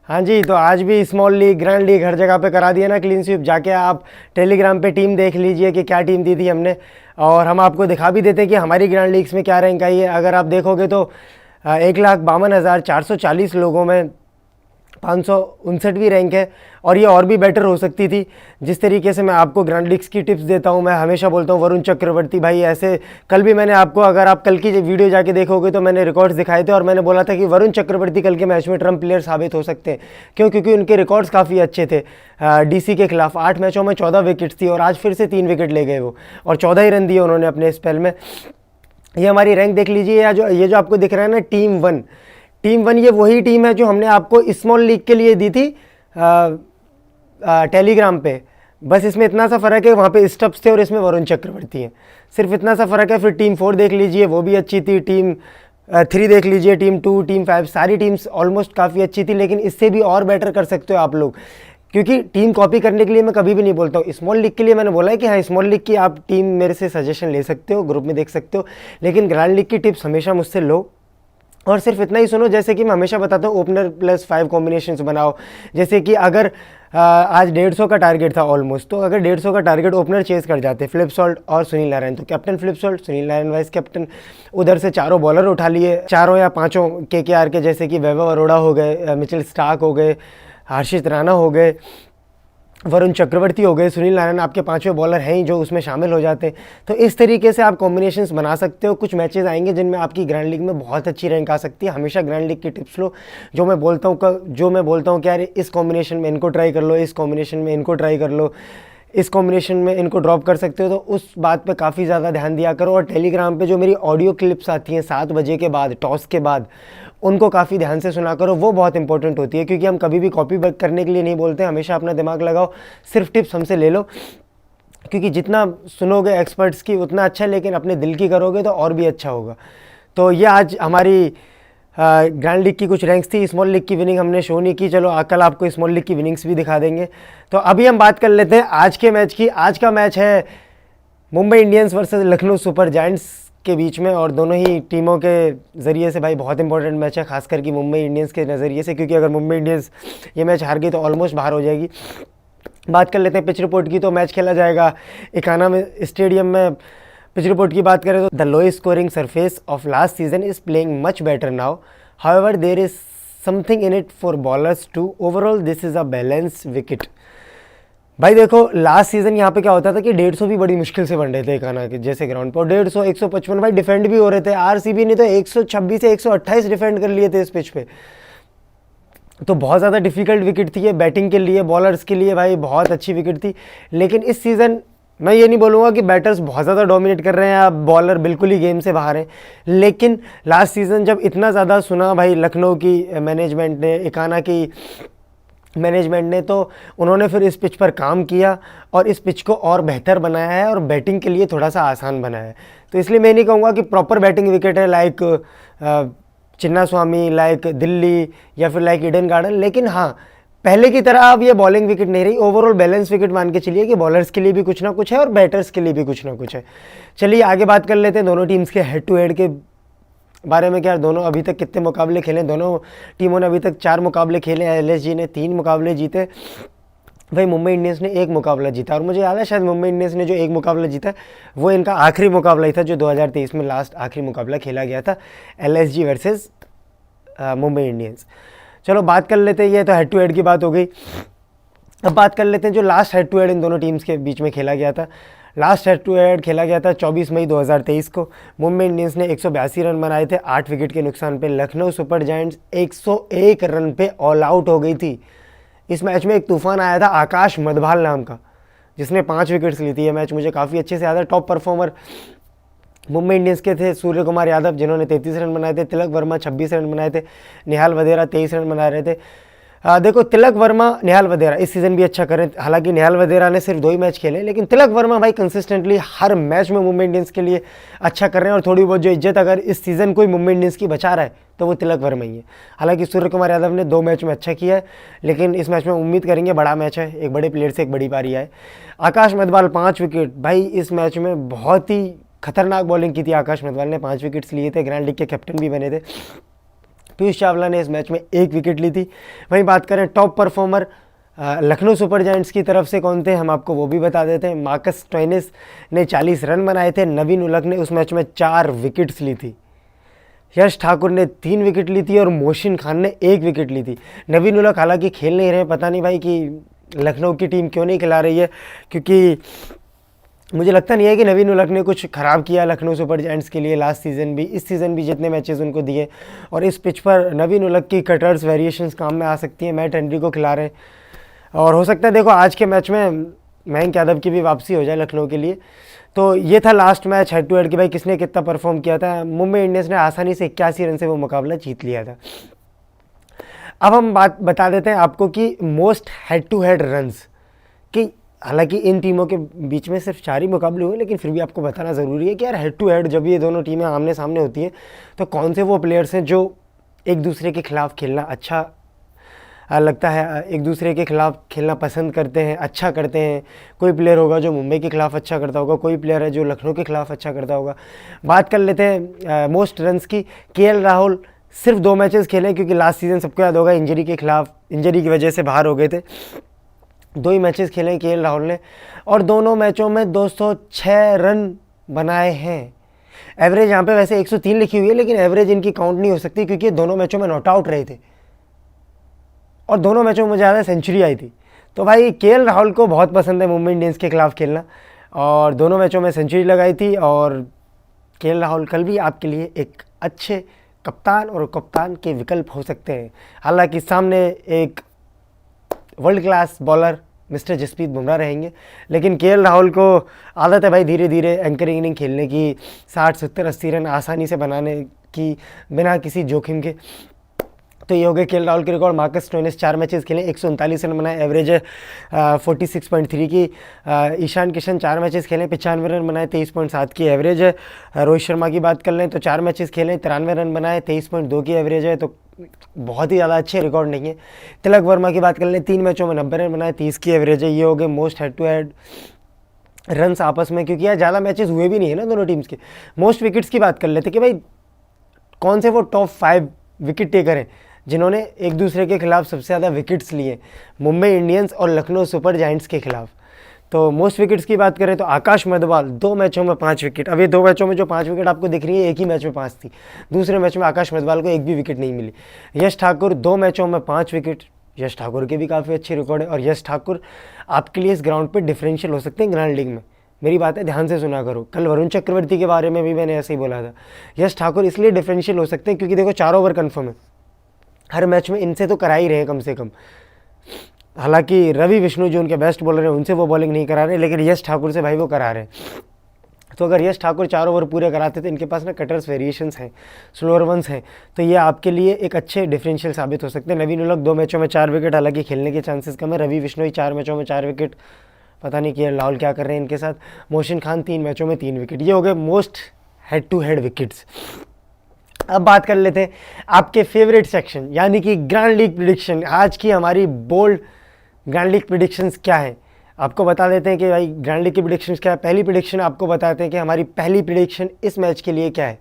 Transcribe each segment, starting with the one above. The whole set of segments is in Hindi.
हाँ जी, तो आज भी स्मॉल लीग, ग्रैंड लीग हर जगह पे करा दिया ना क्लीन स्वीप। जाके आप टेलीग्राम पे टीम देख लीजिए कि क्या टीम दी थी हमने, और हम आपको दिखा भी देते हैं कि हमारी ग्रैंड लीग्स में क्या रैंक आई है। अगर आप देखोगे तो 1,52,440 लोगों में 559वीं रैंक है, और ये और भी बेटर हो सकती थी। जिस तरीके से मैं आपको ग्रैंड लीग्स की टिप्स देता हूँ, मैं हमेशा बोलता हूँ वरुण चक्रवर्ती भाई ऐसे। कल भी मैंने आपको, अगर आप कल की वीडियो जाके देखोगे तो मैंने रिकॉर्ड्स दिखाए थे, और मैंने बोला था कि वरुण चक्रवर्ती कल के मैच में ट्रम्प प्लेयर साबित हो सकते हैं। क्यों? क्योंकि उनके रिकॉर्ड्स काफ़ी अच्छे थे। डीसी के खिलाफ 8 मैचों में 14 विकेट्स थी, और आज फिर से 3 विकेट ले गए वो, और 14 ही रन दिए उन्होंने अपने स्पेल में। ये हमारी रैंक देख लीजिए, या जो ये जो आपको दिख रहा है ना टीम 1, ये वही टीम है जो हमने आपको स्मॉल लीग के लिए दी थी टेलीग्राम पे। बस इसमें इतना सा फ़र्क है, वहाँ पे स्टब्स थे और इसमें वरुण चक्रवर्ती हैं, सिर्फ इतना सा फ़र्क है। फिर टीम 4 देख लीजिए, वो भी अच्छी थी। टीम 3 देख लीजिए, टीम 2, टीम 5, सारी टीम्स ऑलमोस्ट काफ़ी अच्छी थी, लेकिन इससे भी और बेटर कर सकते हो आप लोग। क्योंकि टीम कॉपी करने के लिए मैं कभी भी नहीं बोलता हूँ। स्मॉल लीग के लिए मैंने बोला है कि हाँ, स्मॉल लीग की आप टीम मेरे से सजेशन ले सकते हो, ग्रुप में देख सकते हो, लेकिन ग्रैंड लीग की टिप्स हमेशा मुझसे लो, और सिर्फ इतना ही सुनो। जैसे कि मैं हमेशा बताता हूँ, ओपनर +5 कॉम्बिनेशंस बनाओ। जैसे कि अगर आज 150 का टारगेट था ऑलमोस्ट, तो अगर 150 का टारगेट ओपनर चेस कर जाते फ्लिप सॉल्ट और सुनील नारायण, तो captain flip salt, Sunil Narayan vice captain, उधर से चारों बॉलर उठा लिए, चारों या पांचों केकेआर के, जैसे कि वैभव अरोड़ा हो गए, मिचेल स्टार्क हो गए, हर्षित राणा हो गए, वरुण चक्रवर्ती हो गए, सुनील नारायण, आपके 5वें बॉलर हैं ही जो उसमें शामिल हो जाते हैं। तो इस तरीके से आप कॉम्बिनेशंस बना सकते हो। कुछ मैचेस आएंगे जिनमें आपकी ग्रैंड लीग में बहुत अच्छी रैंक आ सकती है। हमेशा ग्रैंड लीग की टिप्स लो, जो मैं बोलता हूँ कि यार इस कॉम्बिनेशन में इनको ट्राई कर लो, इस कॉम्बिनेशन में इनको ट्राई कर लो, इस कॉम्बिनेशन में इनको ड्रॉप कर सकते हो, तो उस बात पे काफ़ी ज़्यादा ध्यान दिया करो। और टेलीग्राम पे जो मेरी ऑडियो क्लिप्स आती हैं 7 बजे के बाद, टॉस के बाद, उनको काफ़ी ध्यान से सुना करो, वो बहुत इंपॉर्टेंट होती है। क्योंकि हम कभी भी कॉपी करने के लिए नहीं बोलते, हमेशा अपना दिमाग लगाओ, सिर्फ टिप्स हमसे ले लो। क्योंकि जितना सुनोगे एक्सपर्ट्स की उतना अच्छा है, लेकिन अपने दिल की करोगे तो और भी अच्छा होगा। तो ये आज हमारी ग्रैंड लीग की कुछ रैंक्स थी। स्मॉल लीग की विनिंग हमने शो नहीं की, चलो कल आपको स्मॉल लीग की विनिंग्स भी दिखा देंगे। तो अभी हम बात कर लेते हैं आज के मैच की। आज का मैच है Mumbai Indians versus Lucknow super giants के बीच में, और दोनों ही टीमों के ज़रिए से भाई बहुत इंपॉर्टेंट मैच है, खासकर कि मुंबई इंडियंस के नज़रिए से, क्योंकि अगर मुंबई इंडियंस ये मैच हार गई तो ऑलमोस्ट बाहर हो जाएगी। बात कर लेते हैं पिच रिपोर्ट की। तो मैच खेला जाएगा इकाना में स्टेडियम में। पिच रिपोर्ट की बात करें तो the lowest scoring surface of last season is playing much better now, however there is something in it for bowlers too, overall this is a balance wicket. भाई देखो, लास्ट सीजन यहाँ पे क्या होता था कि 150 भी बड़ी मुश्किल से बन रहे थे इकाना के जैसे ग्राउंड पर, 150, 155 भाई डिफेंड भी हो रहे थे। आरसीबी ने तो 126 से 128 डिफेंड कर लिए थे इस पिच पे। तो बहुत ज़्यादा डिफिकल्ट विकेट थी ये बैटिंग के लिए, बॉलर्स के लिए भाई बहुत अच्छी विकेट थी। लेकिन इस सीज़न मैं ये नहीं बोलूँगा कि बैटर्स बहुत ज़्यादा डोमिनेट कर रहे हैं या बॉलर बिल्कुल ही गेम से बाहर हैं, लेकिन लास्ट सीज़न जब इतना ज़्यादा सुना भाई लखनऊ की मैनेजमेंट ने, इकाना की मैनेजमेंट ने, तो उन्होंने फिर इस पिच पर काम किया और इस पिच को और बेहतर बनाया है और बैटिंग के लिए थोड़ा सा आसान बनाया है। तो इसलिए मैं नहीं कहूँगा कि प्रॉपर बैटिंग विकेट है लाइक चिन्ना स्वामी, लाइक दिल्ली, या फिर लाइक ईडन गार्डन, लेकिन हाँ पहले की तरह अब ये बॉलिंग विकेट नहीं रही। ओवरऑल बैलेंस विकेट मान के चलिए कि बॉलर्स के लिए भी कुछ ना कुछ है और बैटर्स के लिए भी कुछ ना कुछ है। चलिए आगे बात कर लेते हैं दोनों टीम्स के हेड टू हेड के बारे में। क्या दोनों अभी तक कितने मुकाबले खेले? दोनों टीमों ने अभी तक 4 मुकाबले खेले। एलएसजी ने 3 मुकाबले जीते, भाई मुंबई इंडियंस ने 1 मुकाबला जीता। और मुझे याद है शायद मुंबई इंडियंस ने जो 1 मुकाबला जीता वो इनका आखिरी मुकाबला ही था, जो 2023 में लास्ट आखिरी मुकाबला खेला गया था, एलएसजी वर्सेस मुंबई इंडियंस। चलो बात कर लेते हैं, ये तो हेड टू हेड की बात हो गई। अब बात कर लेते हैं जो लास्ट हेड टू हेड इन दोनों टीम्स के बीच में खेला गया था। लास्ट हेड टू हेड खेला गया था 24 मई 2023 को। मुंबई इंडियंस ने 182 रन बनाए थे 8 विकेट के नुकसान पे। लखनऊ सुपर जायंट्स 101 रन पे ऑल आउट हो गई थी। इस मैच में एक तूफान आया था आकाश मधवाल नाम का, जिसने 5 विकेट्स ली थी। ये मैच मुझे काफ़ी अच्छे से याद है। टॉप परफॉर्मर मुंबई इंडियंस के थे सूर्य कुमार यादव, जिन्होंने 33 रन बनाए थे। तिलक वर्मा 26 रन बनाए थे। निहाल वधेरा 23 रन बना रहे थे। देखो तिलक वर्मा, निहाल वधेरा इस सीज़न भी अच्छा करें। हालांकि निहाल वधेरा ने सिर्फ 2 ही मैच खेले, लेकिन तिलक वर्मा भाई कंसिस्टेंटली हर मैच में मुंबई इंडियंस के लिए अच्छा कर रहे हैं। और थोड़ी बहुत जो इज्जत अगर इस सीज़न कोई मुंबई इंडियंस की बचा रहा है तो वो तिलक वर्मा ही है। हालांकि सूर्य कुमार यादव ने 2 मैच में अच्छा किया है, लेकिन इस मैच में उम्मीद करेंगे बड़ा मैच है, एक बड़े प्लेयर से एक बड़ी पारी आए। आकाश मधवाल 5 विकेट, भाई इस मैच में बहुत ही खतरनाक बॉलिंग की थी आकाश मधवाल ने। 5 विकेट्स लिए थे, ग्रैंड लीग के कैप्टन भी बने थे। पीयूष चावला ने इस मैच में 1 विकेट ली थी। वहीं बात करें top performer Lucknow super giants की तरफ से कौन थे, हम आपको वो भी बता देते हैं। मार्कस स्टोइनिस ने 40 रन बनाए थे। नवीन उलक ने उस मैच में 4 विकेट्स ली थी। यश ठाकुर ने 3 विकेट ली थी और मोहसिन खान ने 1 विकेट ली थी। नवीन उलक हालांकि खेल नहीं रहे, पता नहीं भाई कि लखनऊ की टीम क्यों नहीं खिला रही है, क्योंकि मुझे लगता नहीं है कि नवीन उलक ने कुछ ख़राब किया लखनऊ सुपर जायंट्स के लिए। लास्ट सीज़न भी, इस सीज़न भी जितने मैचेस उनको दिए, और इस पिच पर नवीन उलक की कटर्स वेरिएशंस काम में आ सकती हैं। मैट हेनरी को खिला रहे हैं और हो सकता है देखो आज के मैच में मयंक यादव की भी वापसी हो जाए लखनऊ के लिए। तो ये था last match head to head कि भाई किसने कितना परफॉर्म किया था। मुंबई इंडियंस ने आसानी से 81 रन से वो मुकाबला जीत लिया था। अब हम बात बता देते हैं आपको कि most head to head runs कि हालांकि इन टीमों के बीच में सिर्फ 4 ही मुकाबले हुए, लेकिन फिर भी आपको बताना ज़रूरी है कि यार हेड टू हेड जब ये दोनों टीमें आमने सामने होती हैं तो कौन से वो प्लेयर्स हैं जो एक दूसरे के खिलाफ खेलना अच्छा लगता है, एक दूसरे के खिलाफ खेलना पसंद करते हैं, अच्छा करते हैं। कोई प्लेयर होगा जो मुंबई के खिलाफ अच्छा करता होगा, कोई प्लेयर है जो लखनऊ के खिलाफ अच्छा करता होगा। बात कर लेते हैं मोस्ट रन्स की। केएल राहुल सिर्फ 2 मैचेस खेले, क्योंकि लास्ट सीज़न सबको याद होगा इंजरी के खिलाफ, इंजरी की वजह से बाहर हो गए थे। 2 ही मैचेस खेले केएल राहुल ने और दोनों मैचों में 206 रन बनाए हैं। एवरेज यहाँ पे वैसे 103 लिखी हुई है, लेकिन एवरेज इनकी काउंट नहीं हो सकती क्योंकि दोनों मैचों में नॉट आउट रहे थे और दोनों मैचों में ज़्यादा सेंचुरी आई थी। तो भाई केएल राहुल को बहुत पसंद है मुंबई इंडियंस के खिलाफ खेलना और दोनों मैचों में सेंचुरी लगाई थी। और केएल राहुल कल भी आपके लिए एक अच्छे कप्तान और कप्तान के विकल्प हो सकते हैं। हालांकि सामने एक world class bowler mister Jasprit Bumrah रहेंगे, लेकिन केएल राहुल को आदत है भाई धीरे धीरे एंकरिंग इनिंग खेलने की, 60, 70, 80 रन आसानी से बनाने की बिना किसी जोखिम के। तो ये हो गए केएल राहुल के रिकॉर्ड। मार्कस स्टोइनिस 4 मैचेस खेले, 139 रन बनाए, एवरेज है 46.3 की। ईशान किशन 4 मैचेस खेले, 95 रन बनाए, 23.7 की एवरेज है। रोहित शर्मा की बात कर लें तो 4 मैचेस खेले, 93 रन बनाए, 23.2 की एवरेज है। तो बहुत ही ज़्यादा अच्छे रिकॉर्ड नहीं है। तिलक वर्मा की बात कर लें, 3 मैचों में 90 रन बनाए, 30 की एवरेज है। ये हो गए most head to head runs आपस में, क्योंकि यार ज़्यादा मैचेस हुए भी नहीं है ना दोनों टीम्स के। मोस्ट विकेट्स की बात कर लेते कि भाई कौन से वो टॉप 5 विकेट टेकर हैं जिन्होंने एक दूसरे के खिलाफ सबसे ज़्यादा विकेट्स लिए, मुंबई इंडियंस और लखनऊ सुपर जायंट्स के खिलाफ। तो मोस्ट विकेट्स की बात करें तो आकाश मधवाल 2 मैचों में 5 विकेट। अब ये 2 मैचों में जो 5 विकेट आपको दिख रही है, एक ही मैच में 5 थी, दूसरे मैच में आकाश मधवाल को एक भी विकेट नहीं मिली। यश ठाकुर 2 मैचों में 5 विकेट, यश ठाकुर के भी काफ़ी अच्छे रिकॉर्ड है। और यश ठाकुर आपके लिए इस ग्राउंड पर डिफरेंशियल हो सकते हैं ग्रैंड लीग में। मेरी बात है ध्यान से सुना करो, कल वरुण चक्रवर्ती के बारे में भी मैंने ऐसे ही बोला था। यश ठाकुर इसलिए डिफरेंशियल हो सकते हैं क्योंकि देखो 4 ओवर कन्फर्म है हर मैच में, इनसे तो करा ही रहे कम से कम। हालांकि रवि विष्णु जो उनके बेस्ट बॉलर हैं उनसे वो बॉलिंग नहीं करा रहे, लेकिन यश ठाकुर से भाई वो करा रहे हैं। तो अगर यश ठाकुर 4 ओवर पूरे कराते तो इनके पास ना कटर्स वेरिएशंस हैं, स्लोअर वंस हैं, तो ये आपके लिए एक अच्छे डिफरेंशियल साबित हो सकते हैं। नवीन उलक 2 मैचों में 4 विकेट, हालांकि खेलने के चांसेस कम है। रवि विष्णु 4 मैचों में 4 विकेट, पता नहीं कि राहुल क्या कर रहे हैं इनके साथ। मोहसिन खान 3 मैचों में 3 विकेट। ये हो गए most head to head wickets. अब बात कर लेते हैं आपके फेवरेट सेक्शन यानी कि ग्रैंड लीग प्रिडिक्शन। आज की हमारी बोल्ड ग्रैंड लीग प्रिडिक्शंस क्या है आपको बता देते हैं कि भाई ग्रैंड लीग की प्रिडिक्शंस क्या है। पहली प्रिडिक्शन आपको बताते हैं कि हमारी पहली प्रिडिक्शन इस मैच के लिए क्या है।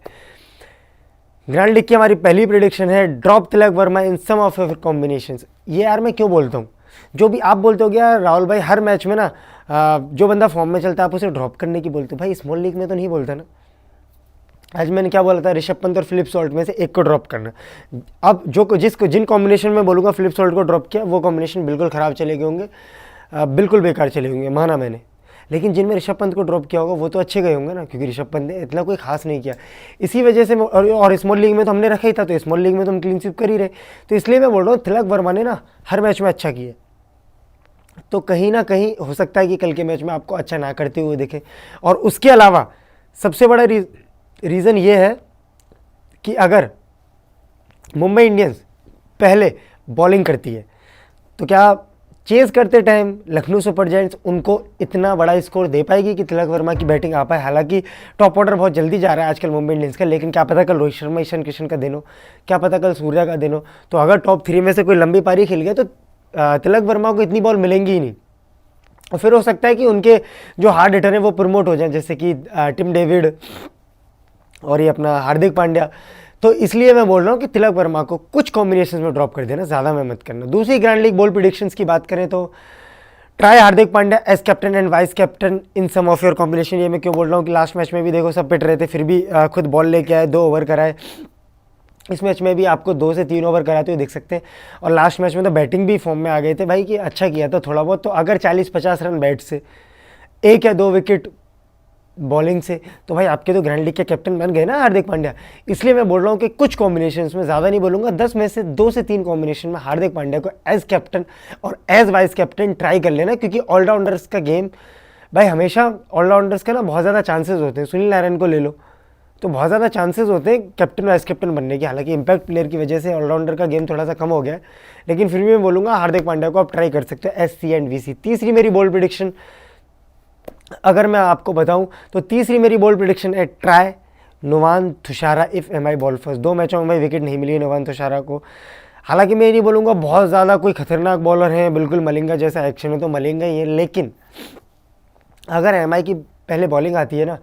ग्रैंड लीग की हमारी पहली प्रिडिक्शन है drop Tilak Varma in some of your combinations. ये यार मैं क्यों बोलता हूँ, जो भी आप बोलते हो यार राहुल भाई हर मैच में ना जो बंदा फॉर्म में चलता है आप उसे ड्रॉप करने की बोलते हो, भाई स्मॉल लीग में तो नहीं बोलता ना। आज मैंने क्या बोला था, ऋषभ पंत और फिलिप सॉल्ट में से एक को ड्रॉप करना। अब जिन कॉम्बिनेशन में बोलूँगा फिलिप सॉल्ट को ड्रॉप किया, वो कॉम्बिनेशन बिल्कुल ख़राब चले गए होंगे, बिल्कुल बेकार चले होंगे, माना मैंने। लेकिन जिनमें ऋषभ पंत को ड्रॉप किया होगा वो तो अच्छे गए होंगे ना, क्योंकि ऋषभ पंत ने इतना कोई खास नहीं किया। इसी वजह से और स्मॉल लीग में तो हमने रखा ही था, तो स्मॉल लीग में तो हम क्लीन स्वीप कर ही रहे। तो इसलिए मैं बोल रहा हूँ तिलक वर्मा ने ना हर मैच में अच्छा किया, तो कहीं ना कहीं हो सकता है कि कल के मैच में आपको अच्छा ना करते हुए दिखे। और उसके अलावा सबसे बड़ा रीज़न ये है कि अगर मुंबई इंडियंस पहले बॉलिंग करती है तो क्या चेज़ करते टाइम लखनऊ सुपर जायंट्स उनको इतना बड़ा स्कोर दे पाएगी कि तिलक वर्मा की बैटिंग आ पाए। हालांकि टॉप ऑर्डर बहुत जल्दी जा रहा है आजकल मुंबई इंडियंस का, लेकिन क्या पता कल रोहित शर्मा ईशान किशन का दिन हो, क्या पता कल सूर्या का दिन हो। तो अगर टॉप 3 में से कोई लंबी पारी खेल गया तो तिलक वर्मा को इतनी बॉल मिलेंगी ही नहीं, और फिर हो सकता है कि उनके जो हार्ड हिटर हैं वो प्रमोट हो जाए, जैसे कि टिम डेविड और ये अपना हार्दिक पांड्या। तो इसलिए मैं बोल रहा हूँ कि तिलक वर्मा को कुछ कॉम्बिनेशन में ड्रॉप कर देना, ज़्यादा में मत करना। दूसरी ग्रैंड लीग बॉल प्रिडिक्शंस की बात करें तो try Hardik Pandya as captain and vice captain in some of your combination. ये मैं क्यों बोल रहा हूँ कि लास्ट मैच में भी देखो सब पिट रहे थे, फिर भी खुद बॉल लेके आए, 2 ओवर कराए। इस मैच में भी आपको 2 से 3 ओवर कराते हुए दिख सकते हैं। और लास्ट मैच में तो बैटिंग भी फॉर्म में आ गए थे भाई, कि अच्छा किया था थोड़ा बहुत। तो अगर 40-50 रन बैट से, 1 या 2 विकेट बॉलिंग से, तो भाई आपके तो ग्रैंड लीग के कैप्टन बन गए ना हार्दिक पांड्या। इसलिए मैं बोल रहा हूँ कि कुछ कॉम्बिनेशन में, ज़्यादा नहीं बोलूँगा, 10 में से 2 से 3 कॉम्बिनेशन में हार्दिक पांड्या को एज कैप्टन और एज वाइस कैप्टन ट्राई कर लेना। क्योंकि ऑलराउंडर्स का गेम भाई, हमेशा ऑलराउंडर्स का ना बहुत ज़्यादा चांसेस होते हैं। सुनील नारायण को ले लो, तो बहुत ज़्यादा चांसेस होते हैं कैप्टन वाइस कैप्टन बनने के। हालांकि इंपैक्ट प्लेयर की वजह से ऑलराउंडर का गेम थोड़ा सा कम हो गया है, लेकिन फिर भी मैं बोलूँगा हार्दिक पांड्या को आप ट्राई कर सकते हो एस सी एंड वी सी। तीसरी मेरी बोल्ड प्रिडिक्शन अगर मैं आपको बताऊं तो तीसरी मेरी बोल्ड प्रिडिक्शन है try Nuwan Thushara if MI bowl first. 2 मैचों में भाई विकेट नहीं मिली है नुवान तुषारा को। हालांकि मैं ये नहीं बोलूँगा बहुत ज़्यादा कोई खतरनाक बॉलर है, बिल्कुल मलिंगा जैसा एक्शन है तो मलिंगा ही है, लेकिन अगर एम आई की पहले बॉलिंग आती है ना,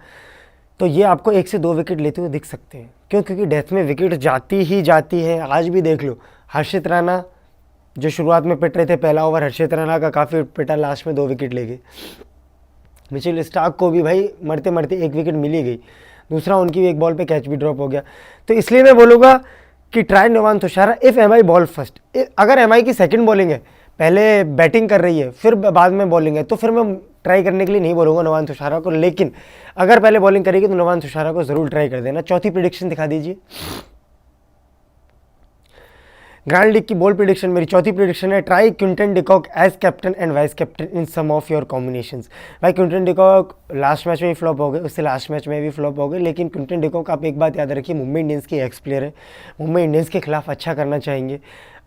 तो ये आपको 1 से 2 विकेट लेते हुए दिख सकते हैं। क्यों? क्योंकि डेथ में विकेट जाती ही जाती है। आज भी देख लो, हर्षित राणा जो शुरुआत में पिट रहे थे, पहला ओवर हर्षित राणा का काफ़ी पिटा, लास्ट में 2 विकेट ले गए। मिचेल स्टार्क को भी भाई मरते मरते 1 विकेट मिल ही गई, दूसरा उनकी एक बॉल पे कैच भी ड्रॉप हो गया। तो इसलिए मैं बोलूँगा कि try Nuwan Thushara if MI bowl first. अगर एम आई की सेकंड बॉलिंग है, पहले बैटिंग कर रही है फिर बाद में बॉलिंग है, तो फिर मैं ट्राई करने के लिए नहीं बोलूँगा नुवान तुषारा को। लेकिन अगर पहले बॉलिंग करेगी तो नुवान तुषारा को ज़रूर ट्राई कर देना। चौथी प्रिडिक्शन दिखा दीजिए। ग्रैंड लीग की बोल्ड प्रिडिक्शन, मेरी चौथी प्रिडिक्शन है try Quinton de Kock as captain and vice captain in some of your combinations. भाई क्विंटन डिकॉक लास्ट मैच में ही फ्लॉप हो गए, उससे लास्ट मैच में भी फ्लॉप हो गए, लेकिन क्विंटन डिकॉक आप एक बात याद रखिए, मुंबई इंडियंस की एक्स प्लेयर है, मुंबई इंडियंस के खिलाफ अच्छा करना चाहेंगे।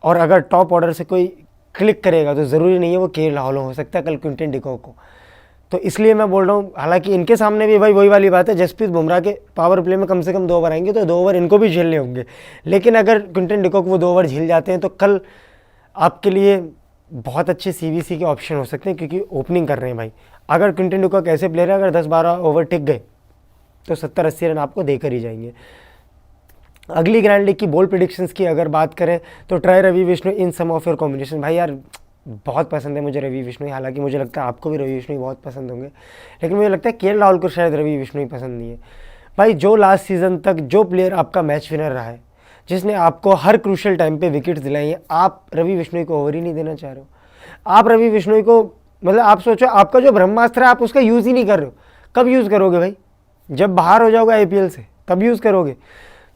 और अगर टॉप ऑर्डर से कोई क्लिक करेगा तो ज़रूरी नहीं है वो के राहुल हो सकता है कल क्विंटन डिकॉक को। तो इसलिए मैं बोल रहा हूँ, हालांकि इनके सामने भी भाई वही वाली बात है, जसप्रीत बुमराह के पावर प्ले में कम से कम 2 ओवर आएंगे, तो 2 ओवर इनको भी झेलने होंगे। लेकिन अगर क्विंटन डिकॉक वो 2 ओवर झेल जाते हैं तो कल आपके लिए बहुत अच्छे सीवीसी के ऑप्शन हो सकते हैं, क्योंकि ओपनिंग कर रहे हैं भाई। अगर क्विंटन डिकॉक ऐसे प्लेयर है, अगर 10-12 ओवर टिक गए तो 70-80 रन आपको देकर ही जाएंगे। अगली ग्रैंड लीग की बोल्ड प्रिडिक्शंस की अगर बात करें तो try Ravi Vishnu in some of your combination. भाई यार बहुत पसंद है मुझे रवि विष्णु, हालांकि मुझे लगता है आपको भी रवि विष्णु बहुत पसंद होंगे, लेकिन मुझे लगता है के राहुल को शायद रवि विष्णु ही पसंद नहीं है। भाई जो लास्ट सीजन तक जो प्लेयर आपका मैच विनर रहा है, जिसने आपको हर क्रूशियल टाइम पे विकेट्स दिलाई हैं, आप रवि विष्णु को ओवर ही नहीं देना चाह रहे हो। आप रवि विष्णु को, मतलब आप सोचो आपका जो ब्रह्मास्त्र है आप उसका यूज़ ही नहीं कर रहे हो। कब यूज़ करोगे भाई? जब बाहर हो जाओगे आईपीएल से तब यूज़ करोगे।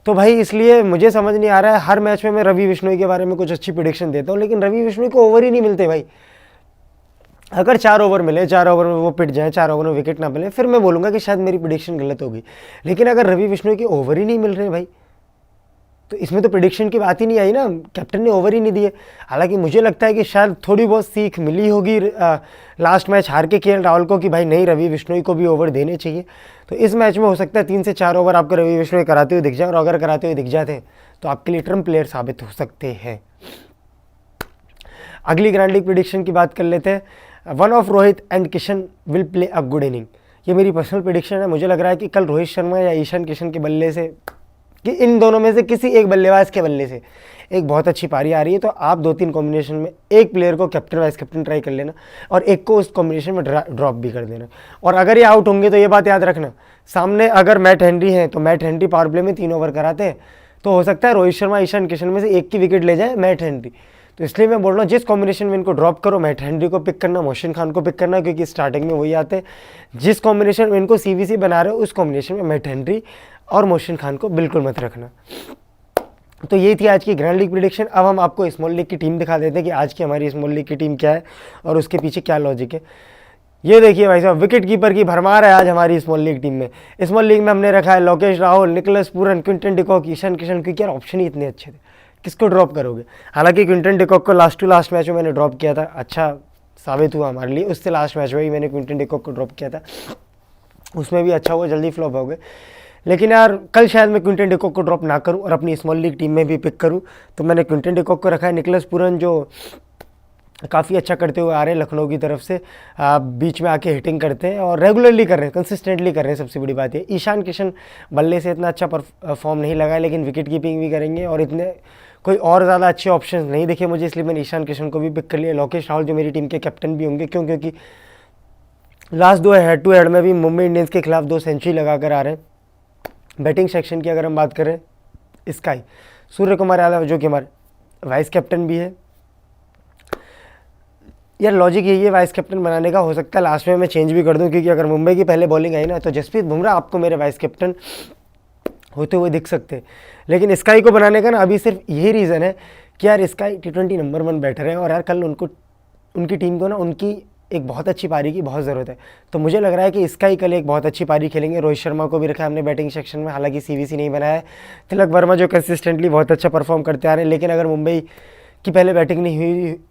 तो भाई इसलिए मुझे समझ नहीं आ रहा है, हर मैच में मैं रवि विष्णु के बारे में कुछ अच्छी प्रेडिक्शन देता हूँ, लेकिन रवि विष्णु को ओवर ही नहीं मिलते भाई। अगर 4 ओवर मिले, 4 ओवर में वो पिट जाए, 4 ओवर में विकेट ना मिले, फिर मैं बोलूँगा कि शायद मेरी प्रेडिक्शन गलत होगी। लेकिन अगर रवि विष्णु के ओवर ही नहीं मिल रहे भाई, तो इसमें तो प्रेडिक्शन की बात ही नहीं आई ना, कैप्टन ने ओवर ही नहीं दिए। हालांकि मुझे लगता है कि शायद थोड़ी बहुत सीख मिली होगी लास्ट मैच हार के राहुल को, कि भाई नहीं रवि विष्णु को भी ओवर देने चाहिए। तो इस मैच में हो सकता है 3 से 4 ओवर आपको रवि विष्णु कराते हुए दिख जाए, और अगर कराते हुए दिख जाते हैं तो आपके लिए ट्रम्प प्लेयर साबित हो सकते हैं। अगली ग्रैंड लीग प्रेडिक्शन की बात कर लेते हैं। One of Rohit and Kishan will play a good inning. ये मेरी पर्सनल प्रेडिक्शन है। मुझे लग रहा है कि कल रोहित शर्मा या ईशान किशन के बल्ले से, कि इन दोनों में से किसी एक बल्लेबाज के बल्ले से एक बहुत अच्छी पारी आ रही है, तो आप 2-3 कॉम्बिनेशन में एक प्लेयर को कैप्टन वाइस कैप्टन ट्राई कर लेना और एक को उस कॉम्बिनेशन में ड्रॉप भी कर देना। और अगर ये आउट होंगे तो ये बात याद रखना, सामने अगर मैट हेनरी है तो मैट हेनरी पावर प्ले में 3 ओवर कराते हैं, तो हो सकता है रोहित शर्मा ईशान किशन में से एक की विकेट ले जाए मैट हेनरी। तो इसलिए मैं बोल रहा हूँ जिस कॉम्बिनेशन में इनको ड्रॉप करो, मैट हेनरी को पिक करना, मोहसिन खान को पिक करना, क्योंकि स्टार्टिंग में वही आते हैं। जिस कॉम्बिनेशन में इनको सीवीसी बना रहे हो उस कॉम्बिनेशन में मैट हेनरी और मोहसिन खान को बिल्कुल मत रखना। तो ये थी आज की ग्रैंड लीग प्रेडिक्शन। अब हम आपको स्मॉल लीग की टीम दिखा देते हैं कि आज की हमारी स्मॉल लीग की टीम क्या है और उसके पीछे क्या लॉजिक है। ये देखिए भाई साहब, विकेट कीपर की भरमार है आज हमारी स्मॉल लीग टीम में। स्मॉल लीग में हमने रखा है Lokesh Rahul, Nicholas Pooran, Quinton de Kock, Ishan Kishan, क्योंकि यार ऑप्शन ही इतने अच्छे थे, किसको ड्रॉप करोगे। हालांकि क्विंटन डिकॉक को लास्ट टू लास्ट मैच में मैंने ड्रॉप किया था, अच्छा साबित हुआ हमारे लिए। उससे लास्ट मैच में ही मैंने क्विंटन डिकॉक को ड्रॉप किया था, उसमें भी अच्छा हुआ, जल्दी फ्लॉप हो गए। लेकिन यार कल शायद मैं क्विंटन डिकॉक को ड्रॉप ना करूं और अपनी स्मॉल लीग टीम में भी पिक करूं, तो मैंने क्विंटन डिकॉक को रखा है। निकोलस पूरन जो काफ़ी अच्छा करते हुए आ रहे हैं लखनऊ की तरफ से। बीच में आके हिटिंग करते हैं और रेगुलरली कर रहे हैं, कंसिस्टेंटली कर रहे हैं, सबसे बड़ी बात है। ईशान किशन बल्ले से इतना अच्छा फॉर्म नहीं लगा है, लेकिन विकेट कीपिंग भी करेंगे और इतने कोई और ज़्यादा अच्छे ऑप्शन नहीं दिखे मुझे, इसलिए मैंने ईशान किशन को भी पिक कर लिया। लोकेश राहुल जो मेरी टीम के कैप्टन भी होंगे, क्यों? क्योंकि लास्ट 2 हेड टू हेड में भी मुंबई इंडियंस के खिलाफ 2 सेंचुरी लगा कर आ रहे हैं। बैटिंग सेक्शन की अगर हम बात करें, स्काई सूर्य कुमार यादव जो कि हमारे वाइस कैप्टन भी है। यार लॉजिक यही है वाइस कैप्टन बनाने का, हो सकता है लास्ट में मैं चेंज भी कर दूं, क्योंकि अगर मुंबई की पहले बॉलिंग आई ना तो जसप्रीत बुमराह आपको मेरे वाइस कैप्टन होते हुए दिख सकते। लेकिन स्काई को बनाने का ना अभी सिर्फ यही रीज़न है कि यार स्काई T20 नंबर 1 बैटर है और यार कल उनकी टीम को ना उनकी एक बहुत अच्छी पारी की बहुत ज़रूरत है। तो मुझे लग रहा है कि स्काई कल एक बहुत अच्छी पारी खेलेंगे। रोहित शर्मा को भी रखा है हमने बैटिंग सेक्शन में, हालांकि CVC नहीं बनाया है। तिलक वर्मा जो कंसिस्टेंटली बहुत अच्छा परफॉर्म करते आ रहे हैं, लेकिन अगर मुंबई की पहले बैटिंग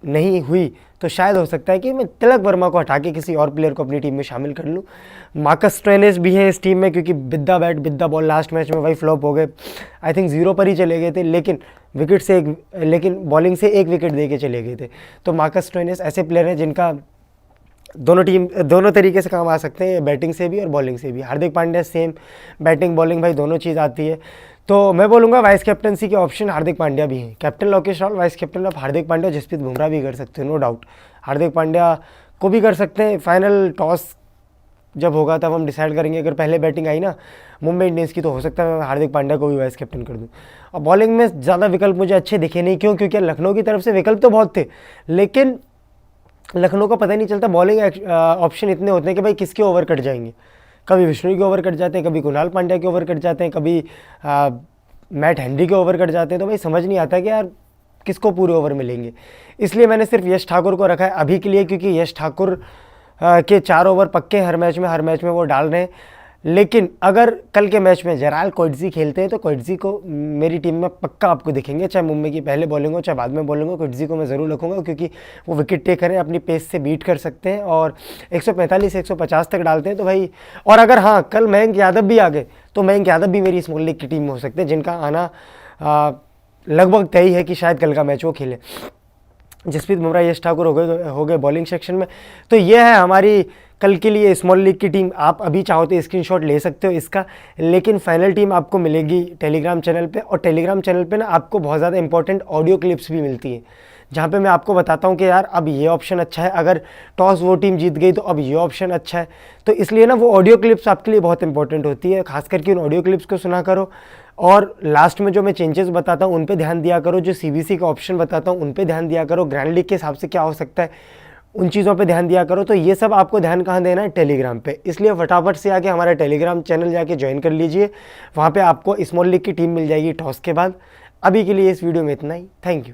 नहीं हुई तो शायद हो सकता है कि मैं तिलक वर्मा को हटा के किसी और प्लेयर को अपनी टीम में शामिल कर लूँ। मार्कस स्टोइनिस भी है इस टीम में, क्योंकि बिद्दा बैट बिद्दा बॉल लास्ट मैच में वही फ्लॉप हो गए, आई थिंक 0 पर ही चले गए थे, लेकिन बॉलिंग से 1 विकेट दे के चले गए थे। तो मार्कस स्टोइनिस ऐसे प्लेयर हैं जिनका दोनों तरीके से काम आ सकते हैं, बैटिंग से भी और बॉलिंग से भी। Hardik Pandya same, batting bowling भाई दोनों चीज़ आती है। तो मैं बोलूँगा वाइस कैप्टनसी के ऑप्शन हार्दिक पांड्या भी हैं। Captain Lokesh Rahul, vice captain आप हार्दिक पांड्या, जसप्रीत बुमराह भी कर सकते हैं, नो डाउट। हार्दिक पांड्या को भी कर सकते हैं। फाइनल टॉस जब होगा तब हम डिसाइड करेंगे। अगर पहले बैटिंग आई ना मुंबई इंडियंस की तो हो सकता है मैं हार्दिक पांड्या को भी वाइस कैप्टन कर दूँ। और बॉलिंग में ज़्यादा विकल्प मुझे अच्छे दिखे नहीं, क्यों? क्योंकि लखनऊ की तरफ से विकल्प तो बहुत थे, लेकिन लखनऊ का पता ही नहीं चलता। बॉलिंग ऑप्शन इतने होते हैं कि भाई किसके ओवर कट जाएंगे। कभी विष्णु के ओवर कट जाते हैं, कभी कुणाल पांड्या के ओवर कट जाते हैं, कभी मैट हेनरी के ओवर कट जाते हैं। तो भाई समझ नहीं आता कि यार किसको पूरे ओवर मिलेंगे। इसलिए मैंने सिर्फ यश ठाकुर को रखा है अभी के लिए, क्योंकि यश ठाकुर के 4 ओवर पक्के हर मैच में वो डाल रहे हैं। लेकिन अगर कल के मैच में जराल कोइटजी खेलते हैं तो कोइटजी को मेरी टीम में पक्का आपको दिखेंगे, चाहे मुंबई की पहले बॉलिंग हो चाहे बाद में बॉलिंग हो। कोइटजी को मैं ज़रूर रखूँगा, क्योंकि वो विकेट टेकर हैं, अपनी पेस से बीट कर सकते हैं और 145 से 150 तक डालते हैं। तो भाई, और अगर हाँ कल मयंक यादव भी आ गए तो मयंक यादव भी मेरी स्मॉल लीग की टीम में हो सकते हैं, जिनका आना लगभग तय है कि शायद कल का मैच वो खेले। जसप्रीत बुमराह, यश ठाकुर हो गए बॉलिंग सेक्शन में। तो ये है हमारी कल के लिए स्मॉल लीग की टीम। आप अभी चाहो तो स्क्रीनशॉट ले सकते हो इसका, लेकिन फाइनल टीम आपको मिलेगी टेलीग्राम चैनल पे। और टेलीग्राम चैनल पे ना आपको बहुत ज़्यादा इंपॉर्टेंट ऑडियो क्लिप्स भी मिलती हैं, जहाँ पे मैं आपको बताता हूँ कि यार अब ये ऑप्शन अच्छा है, अगर टॉस वो टीम जीत गई तो अब ये ऑप्शन अच्छा है। तो इसलिए ना वो ऑडियो क्लिप्स आपके लिए बहुत इंपॉर्टेंट होती है, खास करके उन ऑडियो क्लिप्स को सुना करो। और लास्ट में जो मैं चेंजेस बताता हूँ उन पे ध्यान दिया करो, जो CBC का ऑप्शन बताता हूँ उन पे ध्यान दिया करो, ग्रैंड लीग के हिसाब से क्या हो सकता है उन चीज़ों पे ध्यान दिया करो। तो ये सब आपको ध्यान कहाँ देना है? टेलीग्राम पे। इसलिए फटाफट से आके हमारा टेलीग्राम चैनल जाके ज्वाइन कर लीजिए, वहाँ पे आपको स्मॉल लीग की टीम मिल जाएगी टॉस के बाद। अभी के लिए इस वीडियो में इतना ही, थैंक यू।